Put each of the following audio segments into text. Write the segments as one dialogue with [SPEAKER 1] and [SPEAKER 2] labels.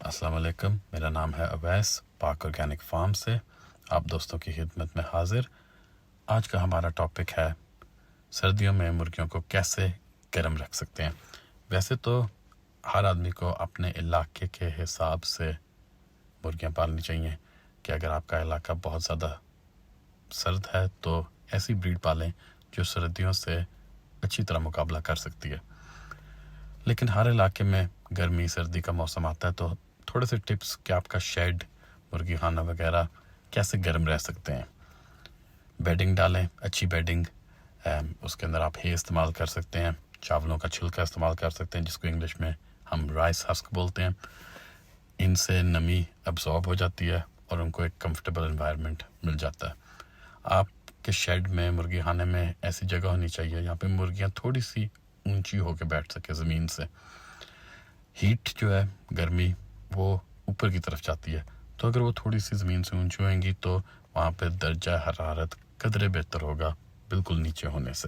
[SPEAKER 1] السلام علیکم، میرا نام ہے اویس، پاک آرگینک فارم سے آپ دوستوں کی خدمت میں حاضر۔ آج کا ہمارا ٹاپک ہے سردیوں میں مرغیوں کو کیسے گرم رکھ سکتے ہیں۔ ویسے تو ہر آدمی کو اپنے علاقے کے حساب سے مرغیاں پالنی چاہیے کہ اگر آپ کا علاقہ بہت زیادہ سرد ہے تو ایسی بریڈ پالیں جو سردیوں سے اچھی طرح مقابلہ کر سکتی ہے۔ لیکن ہر علاقے میں گرمی سردی کا موسم آتا ہے تو تھوڑے سے ٹپس کہ آپ کا شیڈ مرغی خانہ وغیرہ کیسے گرم رہ سکتے ہیں۔ بیڈنگ ڈالیں، اچھی بیڈنگ، اس کے اندر آپ ہے استعمال کر سکتے ہیں، چاولوں کا چھلکا استعمال کر سکتے ہیں جس کو انگلش میں ہم رائس ہسک بولتے ہیں۔ ان سے نمی ابزارب ہو جاتی ہے اور ان کو ایک کمفرٹیبل انوائرمنٹ مل جاتا ہے۔ آپ کے شیڈ میں مرغی خانے میں ایسی جگہ ہونی چاہیے جہاں پہ مرغیاں تھوڑی سی اونچی ہو کے بیٹھ سکے زمین سے۔ ہیٹ جو ہے، گرمی، وہ اوپر کی طرف جاتی ہے، تو اگر وہ تھوڑی سی زمین سے اونچی ہوئیں گی تو وہاں پہ درجہ حرارت قدرے بہتر ہوگا بالکل نیچے ہونے سے۔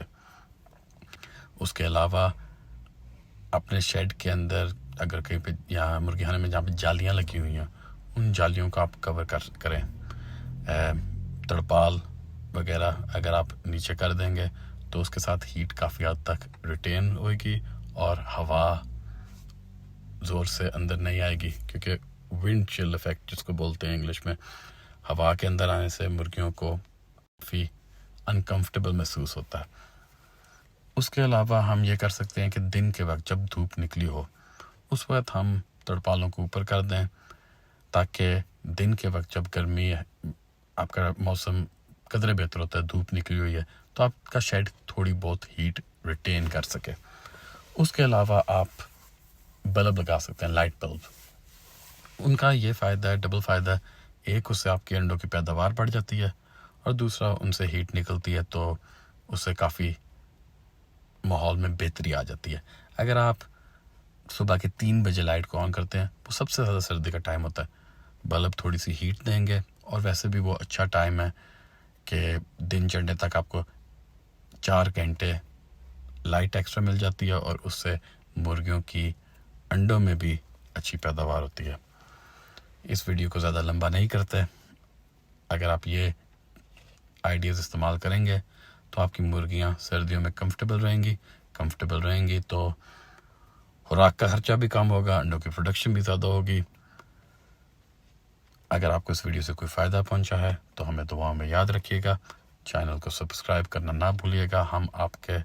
[SPEAKER 1] اس کے علاوہ اپنے شیڈ کے اندر اگر کہیں پہ یہاں مرغی خانے میں جہاں پہ جالیاں لگی ہوئی ہیں ان جالیوں کو آپ کور کریں۔ ترپال وغیرہ اگر آپ نیچے کر دیں گے تو اس کے ساتھ ہیٹ کافی حد تک ریٹین ہوئے گی اور ہوا زور سے اندر نہیں آئے گی، کیونکہ ونڈ چل افیکٹ جس کو بولتے ہیں انگلش میں، ہوا کے اندر آنے سے مرغیوں کو کافی انکمفرٹیبل محسوس ہوتا ہے۔ اس کے علاوہ ہم یہ کر سکتے ہیں کہ دن کے وقت جب دھوپ نکلی ہو اس وقت ہم ترپالوں کو اوپر کر دیں تاکہ دن کے وقت جب گرمی آپ کا موسم قدرے بہتر ہوتا ہے، دھوپ نکلی ہوئی ہے، تو آپ کا شیڈ تھوڑی بہت ہیٹ ریٹین کر سکے۔ اس کے علاوہ آپ بلب لگا سکتے ہیں، لائٹ بلب۔ ان کا یہ فائدہ ہے، ڈبل فائدہ ہے، ایک اس سے آپ کے انڈوں کی پیداوار بڑھ جاتی ہے اور دوسرا ان سے ہیٹ نکلتی ہے تو اس سے کافی ماحول میں بہتری آ جاتی ہے۔ اگر آپ صبح کے 3 بجے لائٹ کو آن کرتے ہیں، وہ سب سے زیادہ سردی کا ٹائم ہوتا ہے، بلب تھوڑی سی ہیٹ دیں گے اور ویسے بھی وہ اچھا ٹائم ہے کہ دن چڑھنے تک آپ کو 4 گھنٹے لائٹ ایکسٹرا مل جاتی ہے اور اس سے مرغیوں کی انڈوں میں بھی اچھی پیداوار ہوتی ہے۔ اس ویڈیو کو زیادہ لمبا نہیں کرتے، اگر آپ یہ آئیڈیاز استعمال کریں گے تو آپ کی مرغیاں سردیوں میں کمفرٹیبل رہیں گی تو خوراک کا خرچہ بھی کم ہوگا، انڈوں کی پروڈکشن بھی زیادہ ہوگی۔ اگر آپ کو اس ویڈیو سے کوئی فائدہ پہنچا ہے تو ہمیں دعاؤں میں یاد رکھیے گا، چینل کو سبسکرائب کرنا نہ بھولیے گا۔ ہم آپ کے